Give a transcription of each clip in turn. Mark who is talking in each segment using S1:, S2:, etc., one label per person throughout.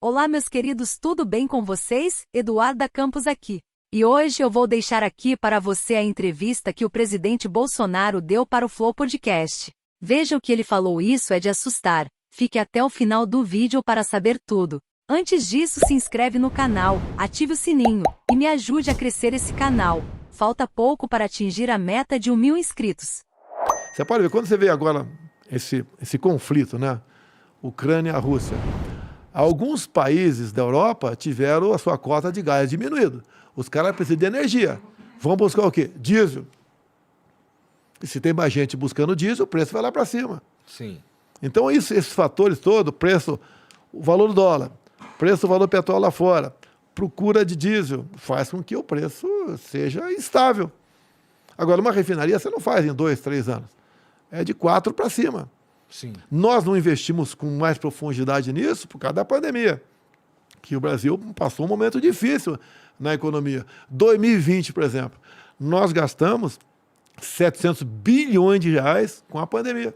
S1: Olá, meus queridos, tudo bem com vocês? Eduarda Campos aqui. E hoje eu vou deixar aqui para você a entrevista que o presidente Bolsonaro deu para o Flow Podcast. Veja o que ele falou, isso é de assustar. Fique até o final do vídeo para saber tudo. Antes disso, se inscreve no canal, ative o sininho e me ajude a crescer esse canal. Falta pouco para atingir a meta de 1.000 inscritos.
S2: Você pode ver, quando você vê agora esse conflito, né? Ucrânia-Rússia. Alguns países da Europa tiveram a sua cota de gás diminuída. Os caras precisam de energia. Vão buscar o quê? Diesel. E se tem mais gente buscando diesel, o preço vai lá para cima.
S3: Sim.
S2: Então, esses fatores todos, preço, o valor do dólar, preço do valor do petróleo lá fora, procura de diesel, faz com que o preço seja instável. Agora, uma refinaria você não faz em 2, 3 anos. É de 4 para cima.
S3: Sim.
S2: Nós não investimos com mais profundidade nisso por causa da pandemia, que o Brasil passou um momento difícil na economia. 2020, por exemplo, nós gastamos 700 bilhões de reais com a pandemia.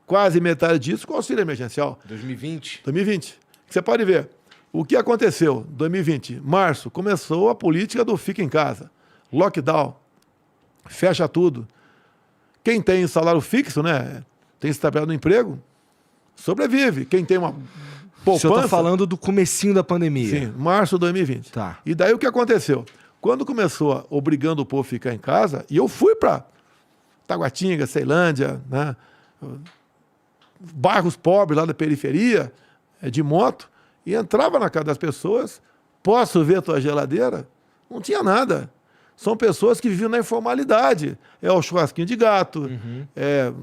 S2: Quase metade disso com auxílio emergencial.
S3: 2020?
S2: 2020. Você pode ver o que aconteceu em 2020. Março, começou a política do fica em casa. Lockdown. Fecha tudo. Quem tem salário fixo, né? Tem estabilidade no emprego, sobrevive. Quem tem uma poupança... O
S3: senhor está falando do comecinho da pandemia.
S2: Sim, março de 2020.
S3: Tá.
S2: E daí o que aconteceu? Quando começou obrigando o povo a ficar em casa, e eu fui para Taguatinga, Ceilândia, né? Bairros pobres lá da periferia, de moto, e entrava na casa das pessoas, posso ver tua geladeira? Não tinha nada. São pessoas que vivem na informalidade. É o churrasquinho de gato,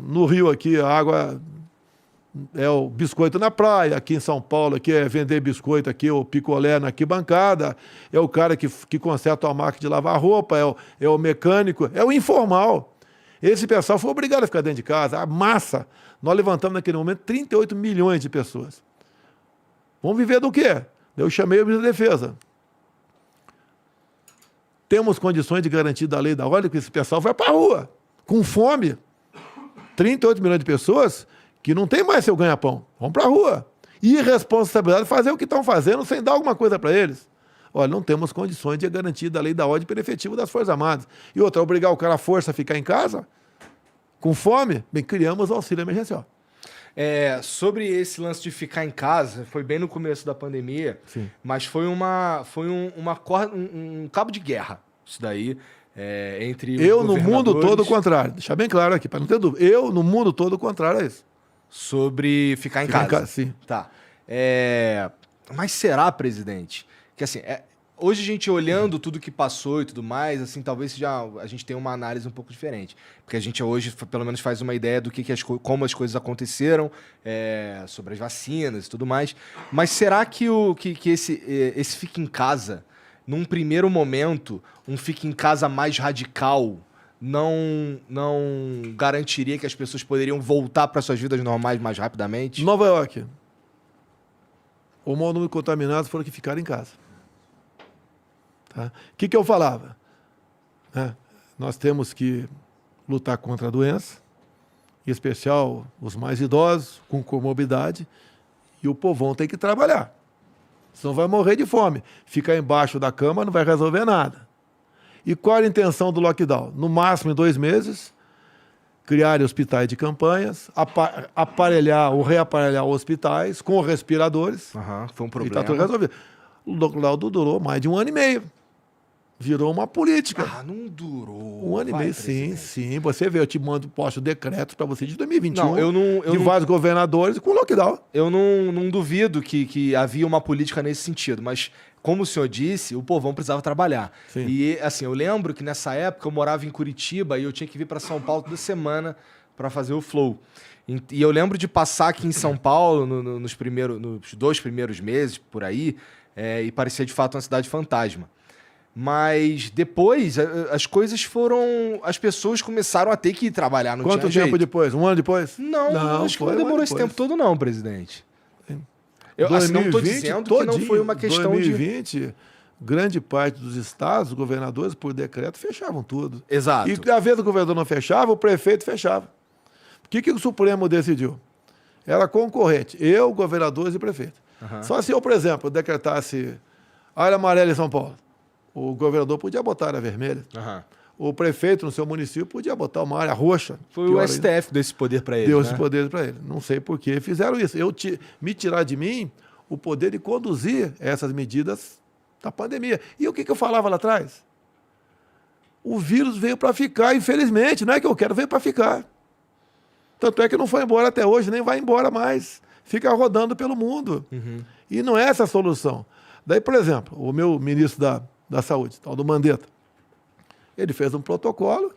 S2: no Rio aqui a água é o biscoito na praia, aqui em São Paulo aqui é vender biscoito, aqui o picolé na arquibancada, é o cara que conserta a máquina de lavar roupa, é o mecânico, é o informal. Esse pessoal foi obrigado a ficar dentro de casa, a massa. Nós levantamos naquele momento 38 milhões de pessoas. Vamos viver do quê? Eu chamei o ministro da Defesa. Temos condições de garantir da lei da ordem que esse pessoal vai para a rua, com fome. 38 milhões de pessoas que não tem mais seu ganha-pão. Vão para a rua. Irresponsabilidade de fazer o que estão fazendo sem dar alguma coisa para eles. Olha, não temos condições de garantir da lei da ordem pelo efetivo das Forças Armadas. E outra, obrigar o cara à força a ficar em casa, com fome, bem, criamos o auxílio emergencial.
S3: Sobre esse lance de ficar em casa, foi bem no começo da pandemia,
S2: Sim.
S3: mas foi um cabo de guerra, isso daí, entre os
S2: Eu, no mundo
S3: governadores,
S2: todo, o contrário. Deixar bem claro aqui, para não ter dúvida. Eu, no mundo todo, o contrário é isso.
S3: sobre ficar em
S2: Ficar
S3: casa.
S2: sim.
S3: Tá. Mas será, presidente, que assim, hoje a gente olhando tudo que passou e tudo mais, assim, talvez a gente tenha uma análise um pouco diferente. Porque a gente hoje, pelo menos, faz uma ideia do como as coisas aconteceram, sobre as vacinas e tudo mais. Mas será que esse fica em casa, num primeiro momento, um fica em casa mais radical, não garantiria que as pessoas poderiam voltar para suas vidas normais mais rapidamente?
S2: Nova York. O maior número de contaminados foram que ficaram em casa. Tá? O que eu falava? Nós temos que lutar contra a doença, em especial os mais idosos, com comorbidade, e o povão tem que trabalhar. Senão vai morrer de fome. Ficar embaixo da cama não vai resolver nada. E qual a intenção do lockdown? No máximo em 2 meses, criar hospitais de campanhas, reaparelhar hospitais com respiradores.
S3: Foi um
S2: E
S3: problema.
S2: está tudo resolvido. O lockdown durou mais de 1 ano e meio. Virou uma política.
S3: Não durou.
S2: 1 ano e meio, sim. Você vê, eu te posto decretos para você de 2021.
S3: Não, eu não,
S2: vários governadores com lockdown.
S3: Eu não duvido que havia uma política nesse sentido, mas, como o senhor disse, o povão precisava trabalhar.
S2: Sim.
S3: E, assim, eu lembro que nessa época eu morava em Curitiba e eu tinha que vir para São Paulo toda semana para fazer o Flow. E eu lembro de passar aqui em São Paulo nos 2 primeiros meses, por aí, e parecia de fato uma cidade fantasma. Mas depois as coisas foram... As pessoas começaram a ter que trabalhar, não
S2: Quanto
S3: tinha
S2: tempo
S3: jeito.
S2: depois? 1 ano depois?
S3: Não, acho que não demorou esse tempo todo não, presidente. Eu assim, não estou dizendo que não foi uma questão
S2: 2020, grande parte dos estados, os governadores, por decreto, fechavam tudo.
S3: Exato.
S2: E às vezes o governador não fechava, o prefeito fechava. O que o Supremo decidiu? Era concorrente, eu, governadores e prefeito.
S3: Aham.
S2: Só se eu, por exemplo, decretasse área amarela em São Paulo, o governador podia botar área vermelha.
S3: Aham.
S2: O prefeito no seu município podia botar uma área roxa.
S3: Foi
S2: Pior
S3: o
S2: ainda.
S3: STF que deu esse poder para ele,
S2: Deu
S3: né?
S2: esse poder para ele. Não sei por que fizeram isso. Me tirar de mim o poder de conduzir essas medidas da pandemia. E o que eu falava lá atrás? O vírus veio para ficar, infelizmente. Não é que eu quero, veio para ficar. Tanto é que não foi embora até hoje, nem vai embora mais. Fica rodando pelo mundo.
S3: Uhum.
S2: E não é essa a solução. Daí, por exemplo, o meu ministro da Saúde, tal do Mandetta, ele fez um protocolo,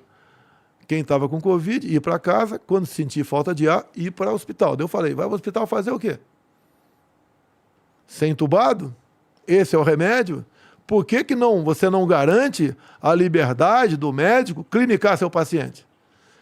S2: quem estava com Covid, ir para casa, quando sentir falta de ar, ir para o hospital. Daí eu falei, vai para o hospital fazer o quê? Ser entubado? Esse é o remédio? Por que você não garante a liberdade do médico clinicar seu paciente?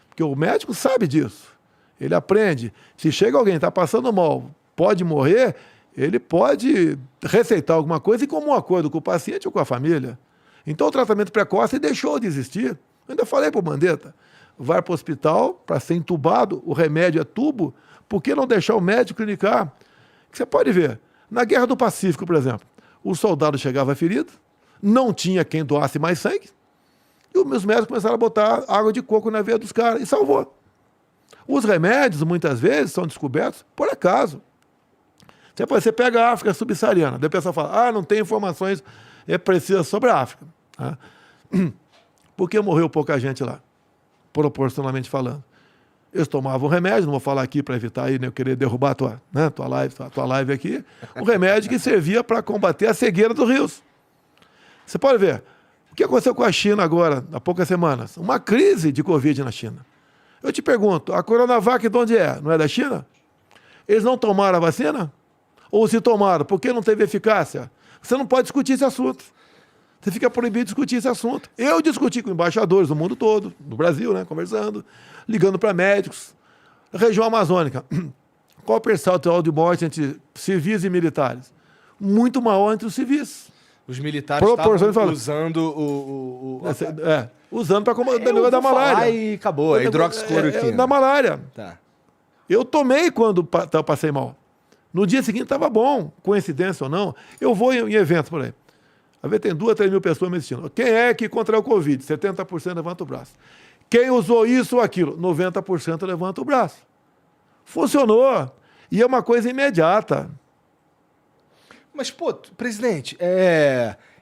S2: Porque o médico sabe disso. Ele aprende. Se chega alguém, está passando mal, pode morrer, ele pode receitar alguma coisa em comum acordo com o paciente ou com a família. Então o tratamento precoce deixou de existir. Eu ainda falei para o Mandetta, vai para o hospital para ser entubado, o remédio é tubo, por que não deixar o médico clinicar? Você pode ver, na Guerra do Pacífico, por exemplo, o soldado chegava ferido, não tinha quem doasse mais sangue, e os meus médicos começaram a botar água de coco na veia dos caras, e salvou. Os remédios, muitas vezes, são descobertos por acaso. Você pega a África subsaariana, daí o pessoal fala, não tem informações precisas sobre a África. Tá? Por que morreu pouca gente lá? Proporcionalmente falando. Eles tomavam remédio, não vou falar aqui para evitar aí, né, eu querer derrubar a tua live aqui, um remédio que servia para combater a cegueira dos rios. Você pode ver, o que aconteceu com a China agora, há poucas semanas? Uma crise de Covid na China. Eu te pergunto, a Coronavac de onde é? Não é da China? Eles não tomaram a vacina? Ou se tomaram, por que não teve eficácia? Você não pode discutir esse assunto. Você fica proibido de discutir esse assunto. Eu discuti com embaixadores do mundo todo, no Brasil, né, conversando, ligando para médicos. Região amazônica. Qual o percentual de morte entre civis e militares? Muito maior entre os civis.
S3: Os militares estavam usando
S2: usando para combater o negócio da malária.
S3: E acabou, a hidroxicloroquina.
S2: Da malária.
S3: Tá.
S2: Eu tomei quando eu passei mal. No dia seguinte estava bom, coincidência ou não. Eu vou em eventos por aí. Às vezes tem 2 a 3 mil pessoas me assistindo. Quem é que contraiu o Covid? 70% levanta o braço. Quem usou isso ou aquilo? 90% levanta o braço. Funcionou. E é uma coisa imediata.
S3: Mas, presidente,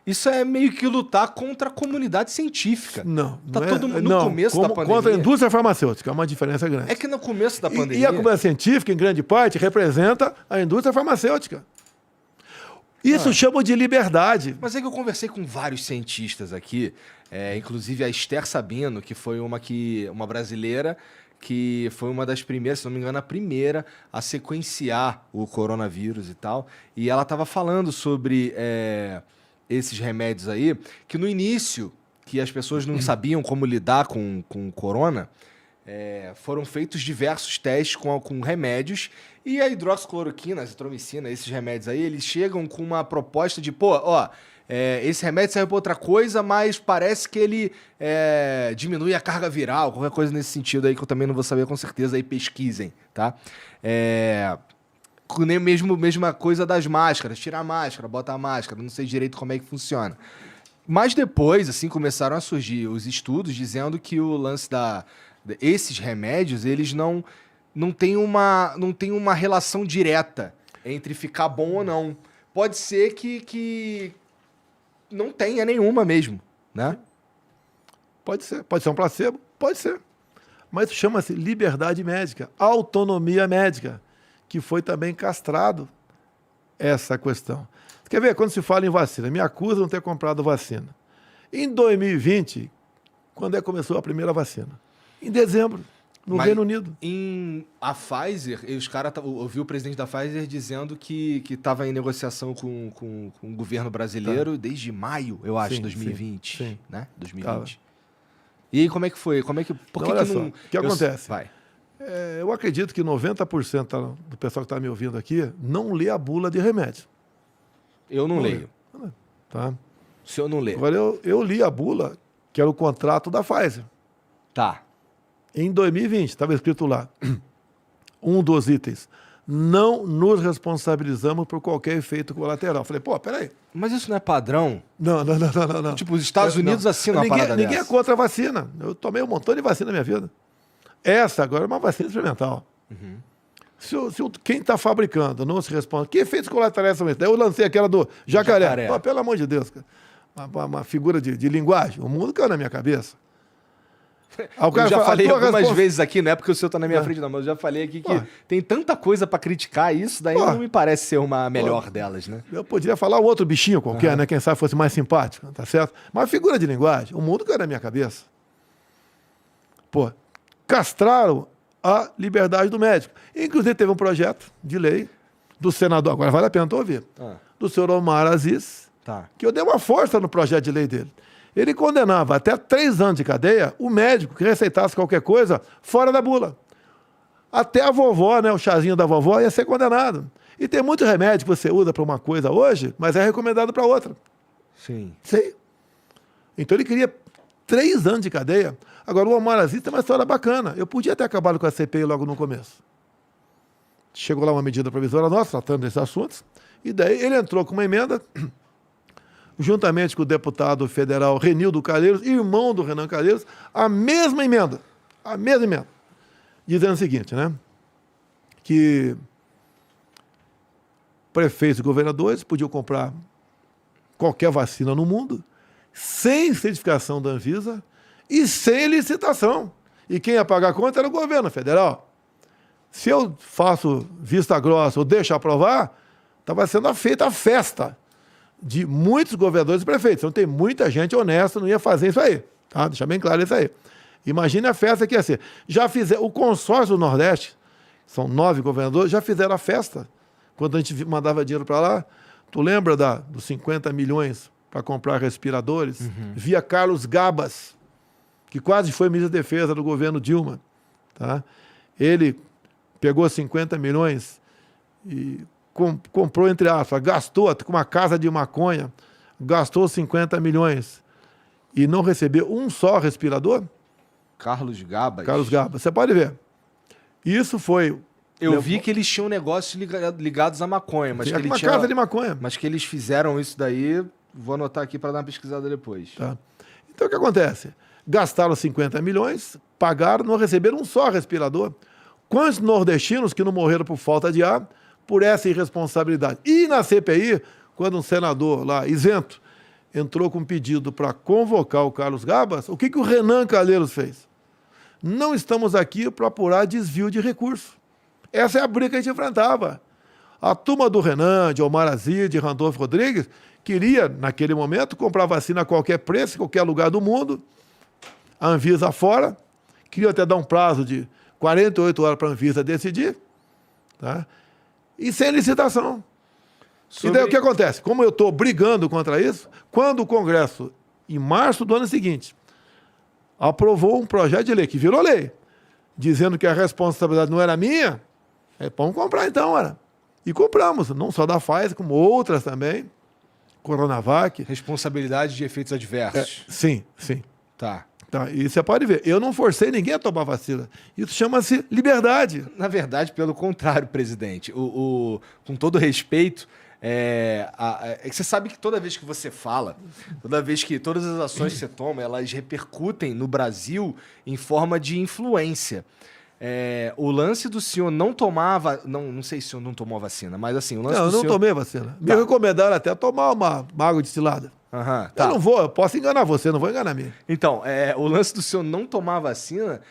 S3: isso é meio que lutar contra a comunidade científica.
S2: Não.
S3: Tá todo mundo no começo da pandemia.
S2: Contra a indústria farmacêutica, é uma diferença grande.
S3: É que no começo da pandemia...
S2: E a comunidade científica, em grande parte, representa a indústria farmacêutica. Isso chama de liberdade.
S3: Mas é que eu conversei com vários cientistas aqui, inclusive a Esther Sabino, que foi uma brasileira, que foi uma das primeiras, se não me engano, a primeira a sequenciar o coronavírus e tal. E ela estava falando sobre esses remédios aí, que no início, que as pessoas não sabiam como lidar com o corona, foram feitos diversos testes com remédios, e a hidroxicloroquina, a azitromicina, esses remédios aí, eles chegam com uma proposta de, esse remédio serve para outra coisa, mas parece que ele diminui a carga viral, qualquer coisa nesse sentido aí que eu também não vou saber com certeza, aí pesquisem, tá? Nem mesma coisa das máscaras, tira a máscara, bota a máscara, não sei direito como é que funciona. Mas depois, assim, começaram a surgir os estudos dizendo que o lance esses remédios, eles não tem uma relação direta entre ficar bom ou não. Pode ser que não tenha nenhuma mesmo, né?
S2: Pode ser um placebo? Pode ser. Mas chama-se liberdade médica, autonomia médica, que foi também castrado essa questão. Você quer ver? Quando se fala em vacina, me acusam de não ter comprado vacina. Em 2020, quando é que começou a primeira vacina? Em dezembro, no Reino Unido.
S3: A Pfizer, eu vi o presidente da Pfizer dizendo que estava em negociação com o governo brasileiro desde maio, eu acho, 2020.
S2: Sim.
S3: Né? 2020. E aí, como é que foi?
S2: O que acontece?
S3: Vai.
S2: Eu acredito que 90% do pessoal que está me ouvindo aqui não lê a bula de remédio.
S3: Eu não leio.
S2: Tá?
S3: O senhor não lê.
S2: Agora, eu li a bula, que era o contrato da Pfizer.
S3: Tá.
S2: Em 2020, estava escrito lá, um dos itens, não nos responsabilizamos por qualquer efeito colateral. Falei, pô, peraí.
S3: Mas isso não é padrão?
S2: Não.
S3: Tipo, os Estados Unidos assinam uma parada
S2: Ninguém é
S3: dessa.
S2: contra a vacina. Eu tomei um montão de vacina na minha vida. Essa agora é uma vacina experimental. Quem está fabricando não se responde, que efeitos colaterais são esses? Daí eu lancei aquela do jacaré. Pô, pelo amor de Deus, cara. Uma figura de linguagem. O mundo caiu na minha cabeça.
S3: Eu já falei algumas vezes aqui, não é porque o senhor tá na minha frente, não, mas eu já falei aqui que tem tanta coisa para criticar isso, daí não me parece ser uma melhor delas, né?
S2: Eu poderia falar um outro bichinho qualquer, né? Quem sabe fosse mais simpático, tá certo? Mas figura de linguagem, o mundo caiu na minha cabeça. Pô, castraram a liberdade do médico. Inclusive teve um projeto de lei do senador, agora vale a pena ouvir, do senhor Omar Aziz, que eu dei uma força no projeto de lei dele. Ele condenava até 3 anos de cadeia o médico que receitasse qualquer coisa fora da bula. Até a vovó, né, o chazinho da vovó, ia ser condenado. E tem muito remédio que você usa para uma coisa hoje, mas é recomendado para outra.
S3: Sim.
S2: Então ele queria 3 anos de cadeia. Agora, o Omar Aziz tem uma história bacana. Eu podia ter acabado com a CPI logo no começo. Chegou lá uma medida provisória nossa, tratando desses assuntos, e daí ele entrou com uma emenda, juntamente com o deputado federal Renildo Calheiros, irmão do Renan Calheiros, a mesma emenda, dizendo o seguinte, né, que prefeitos e governadores podiam comprar qualquer vacina no mundo, sem certificação da Anvisa e sem licitação. E quem ia pagar a conta era o governo federal. Se eu faço vista grossa ou deixo aprovar, estava sendo feita a festa de muitos governadores e prefeitos. Então tem muita gente honesta, não ia fazer isso aí. Tá? Deixa bem claro isso aí. Imagine a festa que ia ser. O consórcio do Nordeste, são 9 governadores, já fizeram a festa. Quando a gente mandava dinheiro para lá, tu lembra dos 50 milhões para comprar respiradores? Via Carlos Gabas, que quase foi ministro da Defesa do governo Dilma. Tá? Ele pegou 50 milhões e comprou, entre aspas, gastou com uma casa de maconha, gastou 50 milhões e não recebeu um só respirador?
S3: Carlos Gabas.
S2: Você pode ver. Isso foi...
S3: Eu vi que eles tinham negócios ligados à maconha, mas que ele tinha
S2: casa de maconha.
S3: Mas que eles fizeram isso daí, vou anotar aqui para dar uma pesquisada depois.
S2: Tá. Então o que acontece? Gastaram 50 milhões, pagaram, não receberam um só respirador. Quantos nordestinos que não morreram por falta de ar, por essa irresponsabilidade? E na CPI, quando um senador lá, isento, entrou com um pedido para convocar o Carlos Gabas, o que o Renan Calheiros fez? Não estamos aqui para apurar desvio de recursos. Essa é a briga que a gente enfrentava. A turma do Renan, de Omar Aziz, de Randolfo Rodrigues, queria, naquele momento, comprar vacina a qualquer preço, em qualquer lugar do mundo, a Anvisa fora, queria até dar um prazo de 48 horas para a Anvisa decidir, tá? E sem licitação. E daí o que acontece? Como eu estou brigando contra isso, quando o Congresso, em março do ano seguinte, aprovou um projeto de lei, que virou lei, dizendo que a responsabilidade não era minha, vamos comprar então, era. E compramos, não só da Pfizer, como outras também, Coronavac.
S3: Responsabilidade de efeitos adversos.
S2: Sim.
S3: Tá.
S2: E você pode ver, eu não forcei ninguém a tomar vacina. Isso chama-se liberdade.
S3: Na verdade, pelo contrário, presidente. Com todo respeito, você sabe que toda vez que você fala, toda vez que todas as ações que você toma, elas repercutem no Brasil em forma de influência. O lance do senhor não tomar... Não sei se o senhor não tomou a vacina, mas assim... O lance
S2: não,
S3: do
S2: eu não
S3: senhor...
S2: tomei a vacina. Me recomendaram até tomar uma água destilada.
S3: Tá.
S2: Eu não vou, eu posso enganar você, não vou enganar mim.
S3: Então, o lance do senhor não tomar a vacina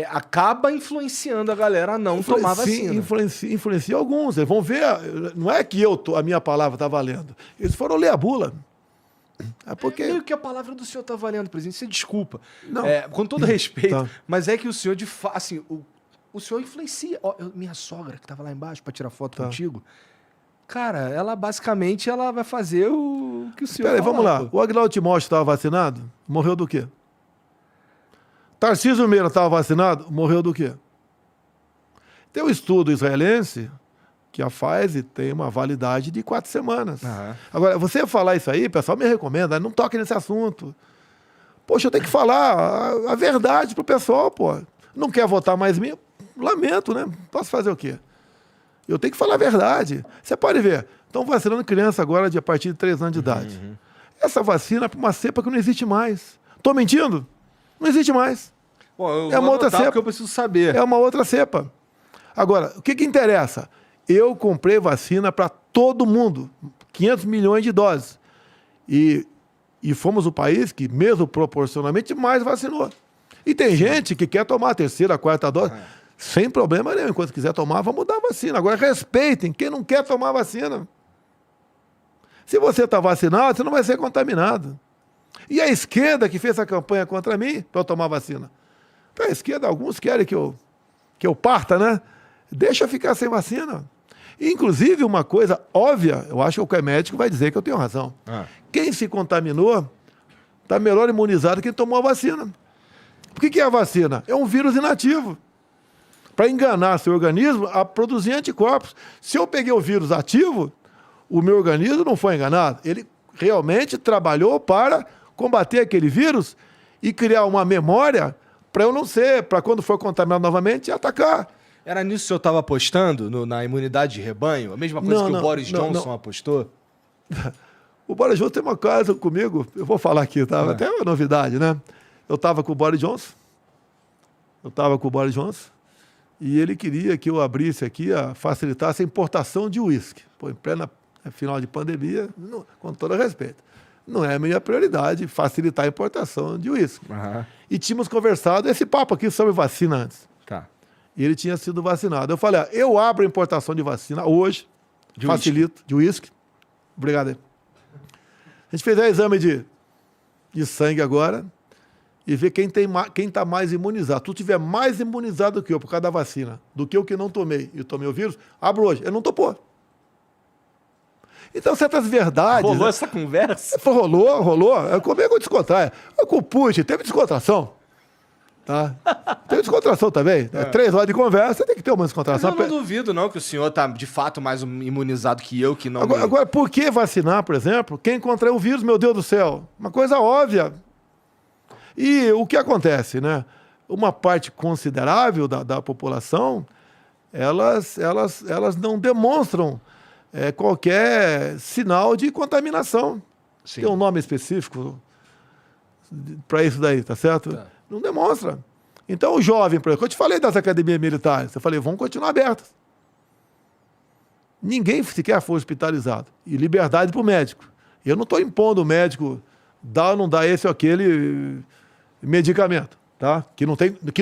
S3: acaba influenciando a galera a não tomar a vacina.
S2: Sim, influencia alguns. Eles vão ver, não é que a minha palavra está valendo. Eles foram ler a bula.
S3: Meio que a palavra do senhor está valendo, presidente. Você desculpa.
S2: Não.
S3: Com todo respeito, mas é que o senhor, de fato, assim, o senhor influencia. Minha sogra, que estava lá embaixo para tirar foto contigo, cara, ela basicamente vai fazer o que o senhor...
S2: Peraí, vamos lá. O Aguinaldo Timóteo estava vacinado? Morreu do quê? Tarcísio Meira estava vacinado? Morreu do quê? Tem um estudo israelense que a Pfizer tem uma validade de 4 semanas. Agora, você falar isso aí, o pessoal me recomenda, não toque nesse assunto. Poxa, eu tenho que falar a verdade pro pessoal, pô. Não quer votar mais em mim? Lamento, né? Posso fazer o quê? Eu tenho que falar a verdade. Você pode ver, estão vacinando criança agora a partir de 3 anos de idade. Essa vacina é para uma cepa que não existe mais. Estou mentindo? Não existe mais.
S3: Bom, eu
S2: É uma
S3: vou
S2: outra
S3: anotar
S2: cepa.
S3: porque eu preciso saber.
S2: É uma outra cepa. Agora, o que interessa? Eu comprei vacina para todo mundo. 500 milhões de doses. E fomos o país que, mesmo proporcionalmente, mais vacinou. E tem gente que quer tomar a 3ª, a 4ª dose, sem problema nenhum. Enquanto quiser tomar, vamos dar a vacina. Agora, respeitem quem não quer tomar a vacina. Se você está vacinado, você não vai ser contaminado. E a esquerda que fez a campanha contra mim para eu tomar vacina. A esquerda, alguns querem que eu parta, né? Deixa eu ficar sem vacina. Inclusive, uma coisa óbvia, eu acho que o médico vai dizer que eu tenho razão. Quem se contaminou está melhor imunizado que quem tomou a vacina. O que é a vacina? É um vírus inativo. Para enganar seu organismo a produzir anticorpos. Se eu peguei o vírus ativo, o meu organismo não foi enganado. Ele realmente trabalhou para combater aquele vírus e criar uma memória para eu não ser, para quando for contaminado novamente, atacar.
S3: Era nisso que o senhor estava apostando, na imunidade de rebanho? A mesma coisa que o Boris Johnson apostou?
S2: O Boris Johnson tem uma coisa comigo, eu vou falar aqui, tá? Até uma novidade, né? Eu estava com o Boris Johnson, e ele queria que eu abrisse aqui, facilitasse a importação de uísque. Pô, em plena final de pandemia, com todo respeito, não é a minha prioridade facilitar a importação de uísque. E tínhamos conversado esse papo aqui sobre vacina antes.
S3: Tá.
S2: E ele tinha sido vacinado. Eu falei, eu abro a importação de vacina de uísque. Obrigado aí. A gente fez o exame de sangue agora e ver quem está mais imunizado. Tu tiver mais imunizado do que eu por causa da vacina, do que eu que não tomei e tomei o vírus, abro hoje. Ele não topou. Então, certas verdades...
S3: Rolou essa conversa?
S2: Rolou. Comigo eu descontraio. Com o Putin, teve descontração. Tá? Tem descontração também. 3 horas de conversa, tem que ter uma descontração.
S3: Mas eu não duvido, não, que o senhor tá de fato mais imunizado que eu, que não...
S2: Agora, por que vacinar, por exemplo, quem contraiu o vírus, meu Deus do céu? Uma coisa óbvia. E o que acontece, né? Uma parte considerável da população, elas não demonstram qualquer sinal de contaminação.
S3: Sim.
S2: Tem um nome específico para isso daí, tá certo?
S3: Tá.
S2: Não demonstra. Então, o jovem, por exemplo, eu te falei das academias militares, eu falei, vão continuar abertas. Ninguém sequer foi hospitalizado. E liberdade para o médico. Eu não estou impondo o médico dar ou não dar esse ou aquele medicamento, tá? Que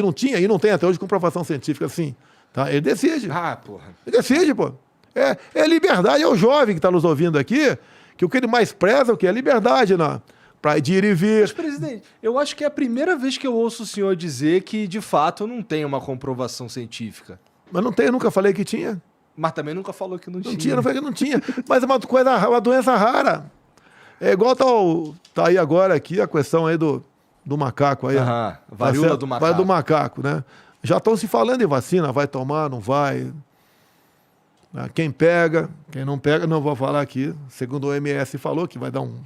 S2: não tinha e não tem até hoje comprovação científica assim. Tá? Ele decide.
S3: Porra.
S2: Ele decide, pô. É liberdade, é o jovem que está nos ouvindo aqui, que o que ele mais preza é o que? É liberdade, né? Para ir e vir.
S3: Mas, presidente, eu acho que é a primeira vez que eu ouço o senhor dizer que, de fato, não tem uma comprovação científica.
S2: Mas não tem, eu nunca falei que tinha.
S3: Mas também nunca falou que não tinha.
S2: Não tinha, não falei que não tinha. Mas é uma doença rara. É igual tá aí agora aqui a questão aí do macaco aí.
S3: Varíola do macaco.
S2: Varíola do macaco, né? Já estão se falando em vacina, vai tomar, não vai. Quem pega, quem não pega, não vou falar aqui. Segundo o OMS falou que vai dar um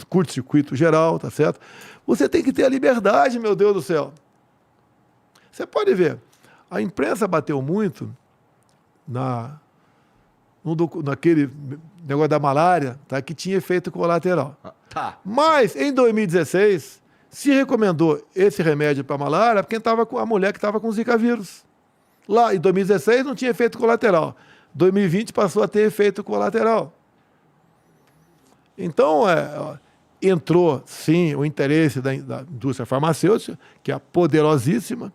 S2: curto-circuito geral, tá certo? Você tem que ter a liberdade, meu Deus do céu. Você pode ver, a imprensa bateu muito naquele negócio da malária, tá, que tinha efeito colateral. Mas, em 2016, se recomendou esse remédio para malária porque a mulher que estava com Zika vírus. Lá, em 2016, não tinha efeito colateral. 2020 passou a ter efeito colateral. Então, entrou, sim, o interesse da indústria farmacêutica, que é poderosíssima.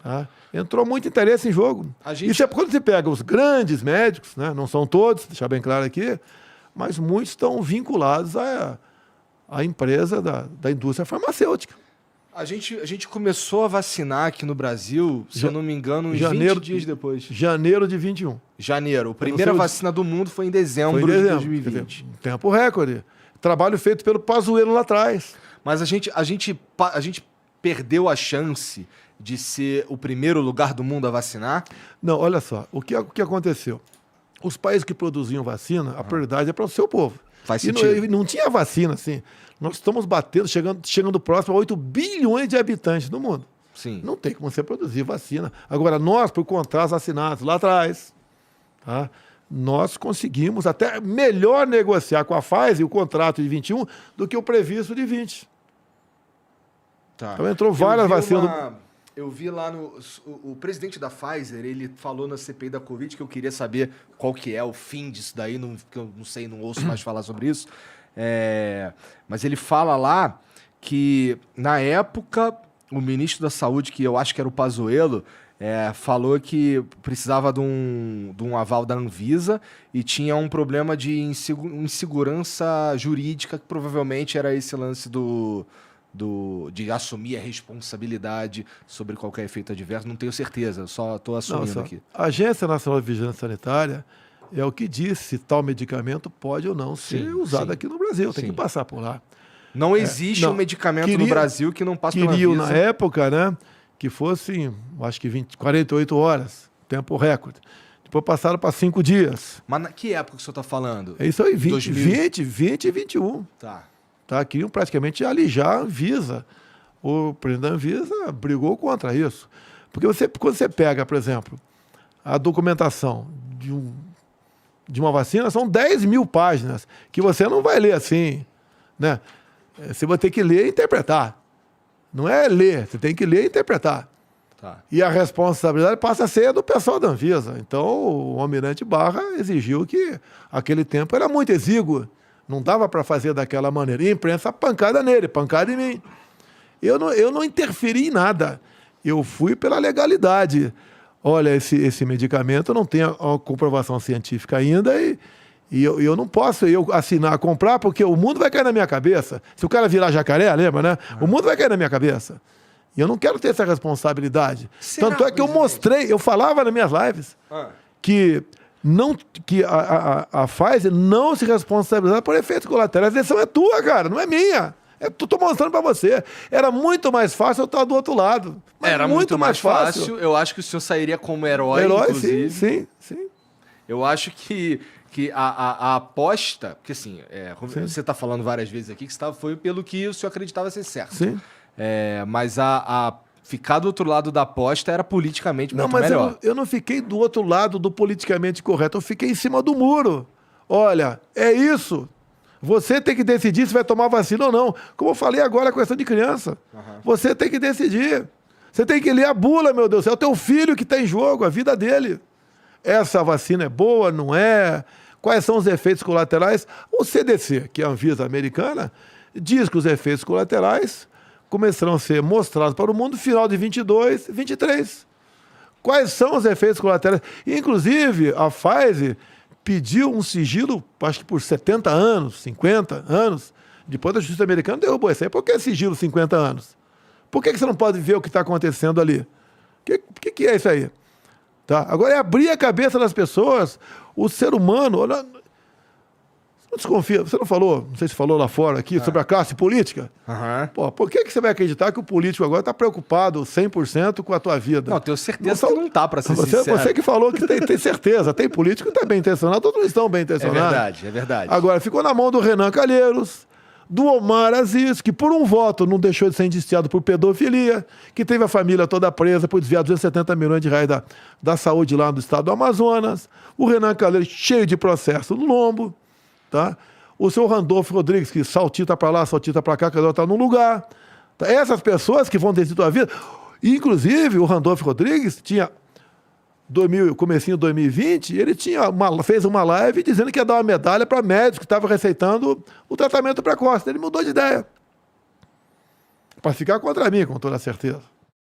S2: Tá? Entrou muito interesse em jogo. Isso é quando você pega os grandes médicos, né? Não são todos, deixar bem claro aqui, mas muitos estão vinculados à empresa da indústria farmacêutica.
S3: A gente começou a vacinar aqui no Brasil, se eu não me engano, uns 20 dias depois.
S2: Janeiro de 21.
S3: Janeiro. A primeira vacina do mundo foi em dezembro de 2020.
S2: Tempo recorde. Trabalho feito pelo Pazuello lá atrás.
S3: Mas a gente perdeu a chance de ser o primeiro lugar do mundo a vacinar?
S2: Não, olha só. O que aconteceu? Os países que produziam vacina, a prioridade é para o seu povo.
S3: Faz sentido.
S2: E não tinha vacina assim. Nós estamos chegando próximo a 8 bilhões de habitantes no mundo.
S3: Sim.
S2: Não tem como você produzir vacina. Agora, nós, por contratos assinados lá atrás, tá? Nós conseguimos até melhor negociar com a Pfizer o contrato de 21 do que o previsto de 20.
S3: Tá.
S2: Então entrou várias vacinas.
S3: Eu vi lá o presidente da Pfizer, ele falou na CPI da Covid que eu queria saber qual que é o fim disso daí, que eu não sei, não ouço mais falar sobre isso. Mas ele fala lá que, na época, o ministro da Saúde, que eu acho que era o Pazuello, falou que precisava de um aval da Anvisa e tinha um problema de insegurança jurídica, que provavelmente era esse lance de assumir a responsabilidade sobre qualquer efeito adverso. Não tenho certeza, só estou assumindo aqui.
S2: A Agência Nacional de Vigilância Sanitária é o que diz se tal medicamento pode ou não ser usado aqui no Brasil. Tem que passar por lá.
S3: Não existe um medicamento no Brasil que não passe pela Anvisa.
S2: Queriam, na época, né, que fosse, acho que 48 horas, tempo recorde. Depois passaram para 5 dias.
S3: Mas que época que o senhor está falando?
S2: É isso aí, 20 e 21. Tá, queriam praticamente alijar a Anvisa. O presidente da Anvisa brigou contra isso. Porque quando você pega, por exemplo, a documentação de uma vacina, são 10 mil páginas, que você não vai ler assim, né? Você vai ter que ler e interpretar. Não é ler, você tem que ler e interpretar. E a responsabilidade passa a ser do pessoal da Anvisa. Então, o almirante Barra exigiu que aquele tempo era muito exíguo. Não dava para fazer daquela maneira. E a imprensa pancada nele, pancada em mim. Eu não interferi em nada. Eu fui pela legalidade. Olha, esse medicamento não tem a comprovação científica ainda e eu não posso assinar, comprar, porque o mundo vai cair na minha cabeça. Se o cara virar jacaré, lembra, né? O mundo vai cair na minha cabeça. E eu não quero ter essa responsabilidade. Tanto é que eu mostrei, eu falava nas minhas lives que a Pfizer não se responsabiliza por efeitos colaterais. A decisão é tua, cara, não é minha. Tô mostrando para você. Era muito mais fácil eu estar do outro lado.
S3: Era muito mais fácil. Eu acho que o senhor sairia como herói, inclusive.
S2: Sim.
S3: Eu acho que a aposta... Porque assim, você está falando várias vezes aqui que foi pelo que o senhor acreditava ser certo.
S2: Sim.
S3: Mas ficar do outro lado da aposta era politicamente muito melhor.
S2: Mas eu não fiquei do outro lado do politicamente correto. Eu fiquei em cima do muro. Olha, é isso. Você tem que decidir se vai tomar vacina ou não. Como eu falei agora, a questão de criança. Você tem que decidir. Você tem que ler a bula, meu Deus. É o teu filho que está em jogo, a vida dele. Essa vacina é boa, não é? Quais são os efeitos colaterais? O CDC, que é a Anvisa americana, diz que os efeitos colaterais começarão a ser mostrados para o mundo no final de 22, 23. Quais são os efeitos colaterais? Inclusive, a Pfizer pediu um sigilo, acho que por 70 anos, 50 anos. Depois a justiça americana derrubou isso aí. Por que sigilo 50 anos? Por que você não pode ver o que está acontecendo ali? O que é isso aí? Tá? Agora é abrir a cabeça das pessoas. O ser humano... Olha, não desconfia. Você não falou, não sei se falou lá fora aqui, sobre a classe política? Pô, por que você vai acreditar que o político agora está preocupado 100% com a tua vida?
S3: Não, tenho certeza que não está, para ser sincero.
S2: Você que falou que tem certeza. Tem político que está bem intencionado, todos estão bem intencionados.
S3: É verdade.
S2: Agora, ficou na mão do Renan Calheiros, do Omar Aziz, que por um voto não deixou de ser indiciado por pedofilia, que teve a família toda presa por desviar 270 milhões de reais da saúde lá no estado do Amazonas. O Renan Calheiros cheio de processo no lombo. Tá? O senhor Randolfo Rodrigues, que saltita para lá, saltita para cá, cada hora está num lugar. Tá? Essas pessoas que vão decidir a vida. Inclusive, o Randolfo Rodrigues tinha, comecinho de 2020, ele fez uma live dizendo que ia dar uma medalha para médicos que estavam receitando o tratamento precoce. Ele mudou de ideia. Para ficar contra mim, com toda certeza.